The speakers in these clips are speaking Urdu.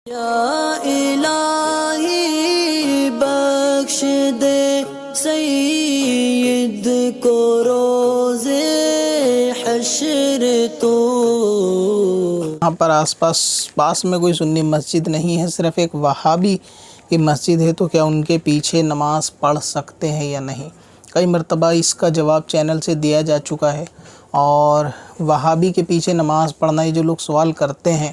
یا الہی بخش دے سید کو روز حشر تو۔ یہاں پر پاس میں کوئی سنی مسجد نہیں ہے، صرف ایک وہابی کی مسجد ہے، تو کیا ان کے پیچھے نماز پڑھ سکتے ہیں یا نہیں؟ کئی مرتبہ اس کا جواب چینل سے دیا جا چکا ہے، اور وہابی کے پیچھے نماز پڑھنا، یہ جو لوگ سوال کرتے ہیں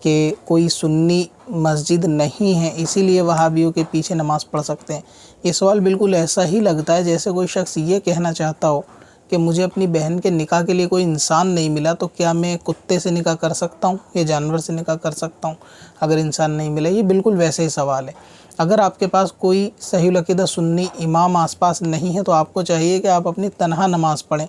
کہ کوئی سنی مسجد نہیں ہے اسی لیے وہابیوں کے پیچھے نماز پڑھ سکتے ہیں، یہ سوال بالکل ایسا ہی لگتا ہے جیسے کوئی شخص یہ کہنا چاہتا ہو کہ مجھے اپنی بہن کے نکاح کے لیے کوئی انسان نہیں ملا، تو کیا میں کتے سے نکاح کر سکتا ہوں یا جانور سے نکاح کر سکتا ہوں اگر انسان نہیں ملا؟ یہ بالکل ویسے ہی سوال ہے۔ اگر آپ کے پاس کوئی صحیح العقیدہ سنی امام آس پاس نہیں ہے تو آپ کو چاہیے کہ آپ اپنی تنہا نماز پڑھیں۔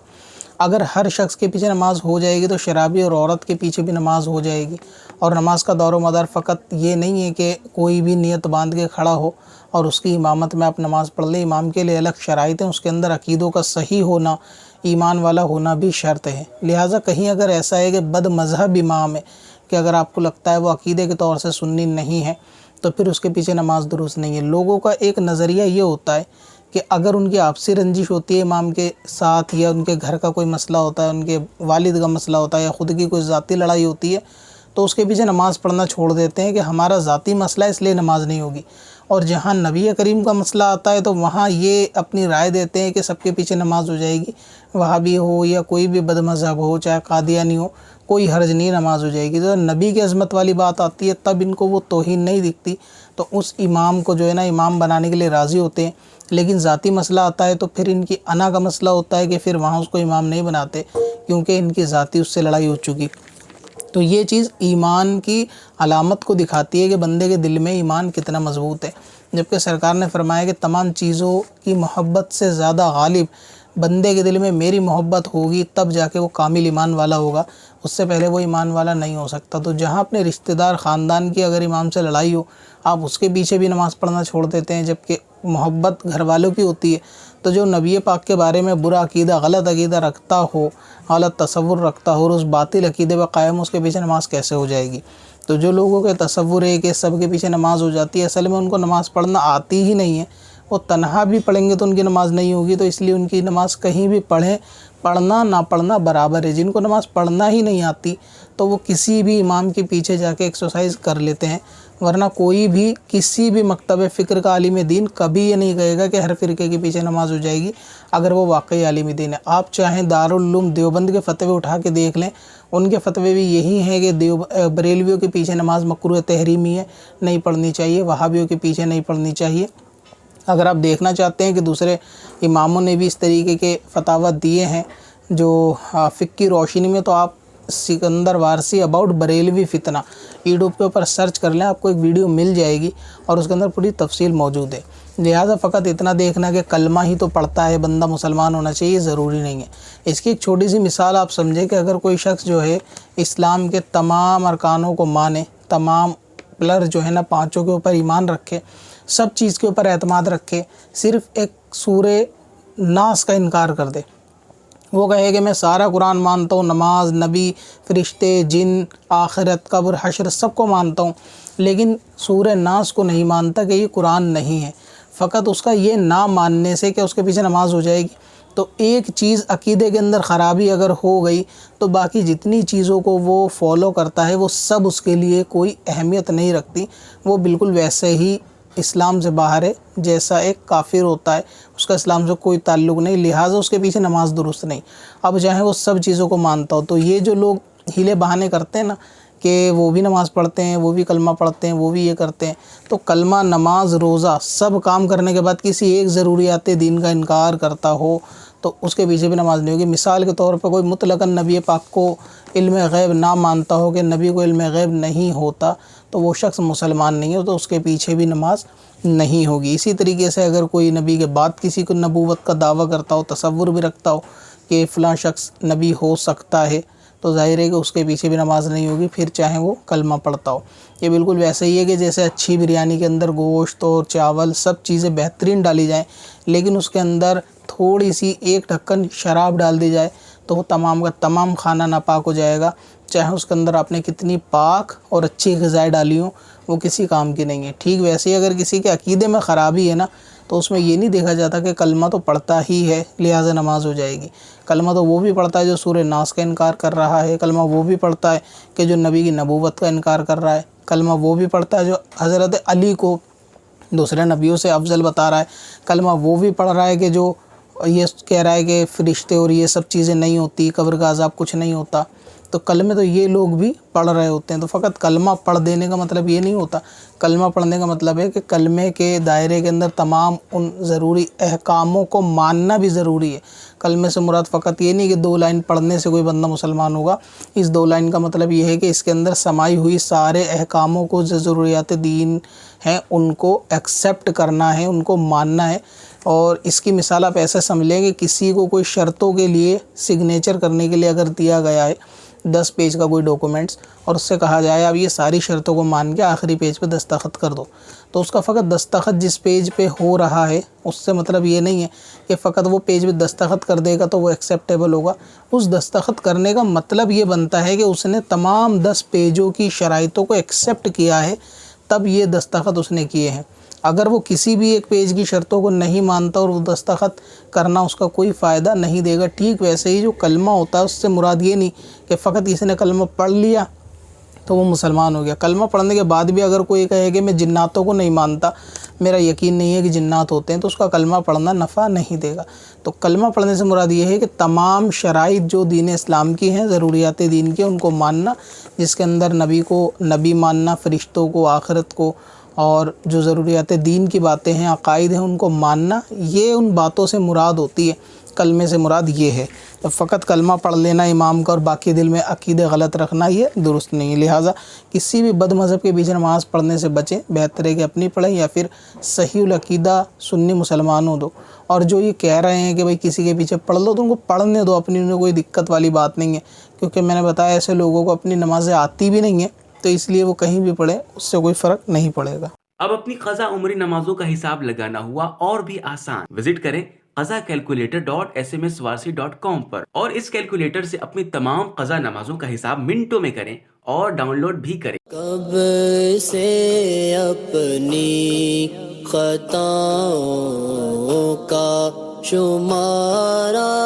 اگر ہر شخص کے پیچھے نماز ہو جائے گی تو شرابی اور عورت کے پیچھے بھی نماز ہو جائے گی، اور نماز کا دور و مدار فقط یہ نہیں ہے کہ کوئی بھی نیت باندھ کے کھڑا ہو اور اس کی امامت میں آپ نماز پڑھ لیں۔ امام کے لیے الگ شرائط ہیں، اس کے اندر عقیدوں کا صحیح ہونا، ایمان والا ہونا بھی شرط ہے۔ لہٰذا کہیں اگر ایسا ہے کہ بد مذہب امام ہے کہ اگر آپ کو لگتا ہے وہ عقیدے کے طور سے سنی نہیں ہے تو پھر اس کے پیچھے نماز درست نہیں ہے۔ لوگوں کا ایک نظریہ یہ ہوتا ہے کہ اگر ان کی آپسی رنجش ہوتی ہے امام کے ساتھ، یا ان کے گھر کا کوئی مسئلہ ہوتا ہے، ان کے والد کا مسئلہ ہوتا ہے، یا خود کی کوئی ذاتی لڑائی ہوتی ہے، تو اس کے پیچھے نماز پڑھنا چھوڑ دیتے ہیں کہ ہمارا ذاتی مسئلہ ہے اس لیے نماز نہیں ہوگی۔ اور جہاں نبی کریم کا مسئلہ آتا ہے تو وہاں یہ اپنی رائے دیتے ہیں کہ سب کے پیچھے نماز ہو جائے گی، وہابی ہو یا کوئی بھی بد مذہب ہو، چاہے قادیانی ہو، کوئی حرج نہیں، نماز ہو جائے گی۔ تو نبی کی عظمت والی بات آتی ہے تب ان کو وہ توہین نہیں دکھتی، تو اس امام کو جو ہے نا امام بنانے کے لیے راضی ہوتے ہیں۔ لیکن ذاتی مسئلہ آتا ہے تو پھر ان کی انا کا مسئلہ ہوتا ہے کہ پھر وہاں اس کو امام نہیں بناتے کیونکہ ان کی ذاتی اس سے لڑائی ہو چکی۔ تو یہ چیز ایمان کی علامت کو دکھاتی ہے کہ بندے کے دل میں ایمان کتنا مضبوط ہے، جبکہ سرکار نے فرمایا کہ تمام چیزوں کی محبت سے زیادہ غالب بندے کے دل میں میری محبت ہوگی تب جا کے وہ کامل ایمان والا ہوگا، اس سے پہلے وہ ایمان والا نہیں ہو سکتا۔ تو جہاں اپنے رشتہ دار خاندان کی اگر امام سے لڑائی ہو، آپ اس کے پیچھے بھی نماز پڑھنا چھوڑ دیتے ہیں، جبکہ محبت گھر والوں کی ہوتی ہے۔ تو جو نبی پاک کے بارے میں برا عقیدہ، غلط عقیدہ رکھتا ہو، غلط تصور رکھتا ہو، اور اس باطل عقیدے پر قائم، اس کے پیچھے نماز کیسے ہو جائے گی؟ تو جو لوگوں کے تصور ہے کہ سب کے پیچھے نماز ہو جاتی ہے، اصل میں ان کو نماز پڑھنا آتی ہی نہیں ہے۔ وہ تنہا بھی پڑھیں گے تو ان کی نماز نہیں ہوگی، تو اس لیے ان کی نماز کہیں بھی پڑھیں، پڑھنا نہ پڑھنا برابر ہے۔ جن کو نماز پڑھنا ہی نہیں آتی تو وہ کسی بھی امام کے پیچھے جا کے ایکسرسائز کر لیتے ہیں، ورنہ کوئی بھی کسی بھی مکتب فکر کا عالم دین کبھی یہ نہیں کہے گا کہ ہر فرقے کے پیچھے نماز ہو جائے گی اگر وہ واقعی عالم دین ہے۔ آپ چاہیں دارالعلوم دیوبند کے فتوے اٹھا کے دیکھ لیں، ان کے فتوے بھی یہی ہیں کہ بریلویوں کے پیچھے نماز مکروہ تحریمی ہے، نہیں پڑھنی چاہیے، وہابیوں کے پیچھے نہیں پڑھنی چاہیے۔ اگر آپ دیکھنا چاہتے ہیں کہ دوسرے اماموں نے بھی اس طریقے کے فتاوی دیے ہیں جو فقہ کی روشنی میں، تو آپ سکندر وارسی اباؤٹ بریلوی فتنہ یوٹیوب کے اوپر سرچ کر لیں، آپ کو ایک ویڈیو مل جائے گی اور اس کے اندر پوری تفصیل موجود ہے۔ لہٰذا فقط اتنا دیکھنا کہ کلمہ ہی تو پڑھتا ہے بندہ مسلمان ہونا چاہیے، ضروری نہیں ہے۔ اس کی ایک چھوٹی سی مثال آپ سمجھیں کہ اگر کوئی شخص جو ہے اسلام کے تمام ارکانوں کو مانے، تمام پلر جو ہے نا پانچوں کے اوپر ایمان رکھے، سب چیز کے اوپر اعتماد رکھے، صرف ایک سورہ ناس کا انکار کر دے، وہ کہے کہ میں سارا قرآن مانتا ہوں، نماز، نبی، فرشتے، جن، آخرت، قبر، حشر سب کو مانتا ہوں، لیکن سورہ ناس کو نہیں مانتا کہ یہ قرآن نہیں ہے، فقط اس کا یہ نہ ماننے سے کہ اس کے پیچھے نماز ہو جائے گی؟ تو ایک چیز عقیدے کے اندر خرابی اگر ہو گئی تو باقی جتنی چیزوں کو وہ فالو کرتا ہے وہ سب اس کے لیے کوئی اہمیت نہیں رکھتی، وہ بالکل ویسے ہی اسلام سے باہر ہے جیسا ایک کافر ہوتا ہے، اس کا اسلام سے کوئی تعلق نہیں، لہٰذا اس کے پیچھے نماز درست نہیں۔ اب چاہے وہ سب چیزوں کو مانتا ہو، تو یہ جو لوگ ہیلے بہانے کرتے ہیں نا کہ وہ بھی نماز پڑھتے ہیں، وہ بھی کلمہ پڑھتے ہیں، وہ بھی یہ کرتے ہیں، تو کلمہ، نماز، روزہ سب کام کرنے کے بعد کسی ایک ضروریات دین کا انکار کرتا ہو تو اس کے پیچھے بھی نماز نہیں ہوگی۔ مثال کے طور پر کوئی مطلقاً نبی پاک کو علم غیب نہ مانتا ہو کہ نبی کو علم غیب نہیں ہوتا تو وہ شخص مسلمان نہیں ہے، تو اس کے پیچھے بھی نماز نہیں ہوگی۔ اسی طریقے سے اگر کوئی نبی کے بعد کسی کو نبوت کا دعویٰ کرتا ہو، تصور بھی رکھتا ہو کہ فلاں شخص نبی ہو سکتا ہے، تو ظاہر ہے کہ اس کے پیچھے بھی نماز نہیں ہوگی، پھر چاہے وہ کلمہ پڑھتا ہو۔ یہ بالکل ویسے ہی ہے کہ جیسے اچھی بریانی کے اندر گوشت اور چاول سب چیزیں بہترین ڈالی جائیں، لیکن اس کے اندر تھوڑی سی ایک ڈھکن شراب ڈال دی جائے تو وہ تمام کا تمام کھانا ناپاک ہو جائے گا۔ چاہے اس کے اندر آپ نے کتنی پاک اور اچھی غذائیں ڈالی ہوں وہ کسی کام کی نہیں ہے. ٹھیک ویسے ہی اگر کسی کے عقیدے میں خرابی ہے نا تو اس میں یہ نہیں دیکھا جاتا کہ کلمہ تو پڑھتا ہی ہے لہٰذا نماز ہو جائے گی. کلمہ تو وہ بھی پڑھتا ہے جو سورہ ناس کا انکار کر رہا ہے. کلمہ وہ بھی پڑھتا ہے کہ جو نبی کی نبوت کا انکار کر رہا ہے. کلمہ وہ بھی پڑھتا ہے جو حضرت علی کو دوسرے نبیوں سے افضل بتا رہا ہے. کلمہ وہ بھی پڑھ رہا ہے کہ جو یہ کہہ رہا ہے کہ فرشتے اور یہ سب چیزیں نہیں ہوتی, قبر کا عذاب کچھ نہیں ہوتا. تو کلمے تو یہ لوگ بھی پڑھ رہے ہوتے ہیں. تو فقط کلمہ پڑھ دینے کا مطلب یہ نہیں ہوتا. کلمہ پڑھنے کا مطلب ہے کہ کلمے کے دائرے کے اندر تمام ان ضروری احکاموں کو ماننا بھی ضروری ہے. کلمے سے مراد فقط یہ نہیں کہ 2 لائن پڑھنے سے کوئی بندہ مسلمان ہوگا. اس 2 لائن کا مطلب یہ ہے کہ اس کے اندر سمائی ہوئی سارے احکاموں کو جو ضروریات دین ہیں ان کو ایکسیپٹ کرنا ہے, ان کو ماننا ہے. اور اس کی مثال آپ ایسے سمجھ لیں کہ کسی کو کوئی شرطوں کے لیے سگنیچر کرنے کے لیے اگر دیا گیا ہے 10 پیج کا کوئی ڈاکومنٹس اور اس سے کہا جائے اب یہ ساری شرطوں کو مان کے آخری پیج پہ دستخط کر دو, تو اس کا فقط دستخط جس پیج پہ ہو رہا ہے اس سے مطلب یہ نہیں ہے کہ فقط وہ پیج پہ دستخط کر دے گا تو وہ ایکسیپٹیبل ہوگا. اس دستخط کرنے کا مطلب یہ بنتا ہے کہ اس نے تمام 10 پیجوں کی شرائطوں کو ایکسیپٹ کیا ہے, تب یہ دستخط اس نے کیے ہیں. اگر وہ کسی بھی ایک پیج کی شرطوں کو نہیں مانتا اور وہ دستخط کرنا اس کا کوئی فائدہ نہیں دے گا. ٹھیک ویسے ہی جو کلمہ ہوتا ہے اس سے مراد یہ نہیں کہ فقط کسی نے کلمہ پڑھ لیا تو وہ مسلمان ہو گیا. کلمہ پڑھنے کے بعد بھی اگر کوئی کہے کہ میں جناتوں کو نہیں مانتا, میرا یقین نہیں ہے کہ جنات ہوتے ہیں, تو اس کا کلمہ پڑھنا نفع نہیں دے گا. تو کلمہ پڑھنے سے مراد یہ ہے کہ تمام شرائط جو دین اسلام کی ہیں, ضروریات دین کی, ان کو ماننا, جس کے اندر نبی کو نبی ماننا, فرشتوں کو, آخرت کو, اور جو ضروریات دین کی باتیں ہیں, عقائد ہیں, ان کو ماننا. یہ ان باتوں سے مراد ہوتی ہے. کلمے سے مراد یہ ہے. تو فقط کلمہ پڑھ لینا امام کا اور باقی دل میں عقیدے غلط رکھنا یہ درست نہیں ہے. لہٰذا کسی بھی بد مذہب کے پیچھے نماز پڑھنے سے بچیں. بہتر ہے کہ اپنی پڑھیں یا پھر صحیح العقیدہ سنی مسلمانوں دو. اور جو یہ کہہ رہے ہیں کہ بھئی کسی کے پیچھے پڑھ لو تو ان کو پڑھنے دو اپنی, انہیں کوئی دقت والی بات نہیں ہے. کیونکہ میں نے بتایا ایسے لوگوں کو اپنی نمازیں آتی بھی نہیں ہیں, تو اس لیے وہ کہیں بھی پڑھیں اس سے کوئی فرق نہیں پڑے گا. اب اپنی قضا عمری نمازوں کا حساب لگانا ہوا اور بھی آسان. وزٹ کریں qazakalculator.smswarsi.com پر اور اس کیلکولیٹر سے اپنی تمام قضا نمازوں کا حساب منٹوں میں کریں اور ڈاؤن لوڈ بھی کریں. کب سے اپنی خطاؤں کا شمارہ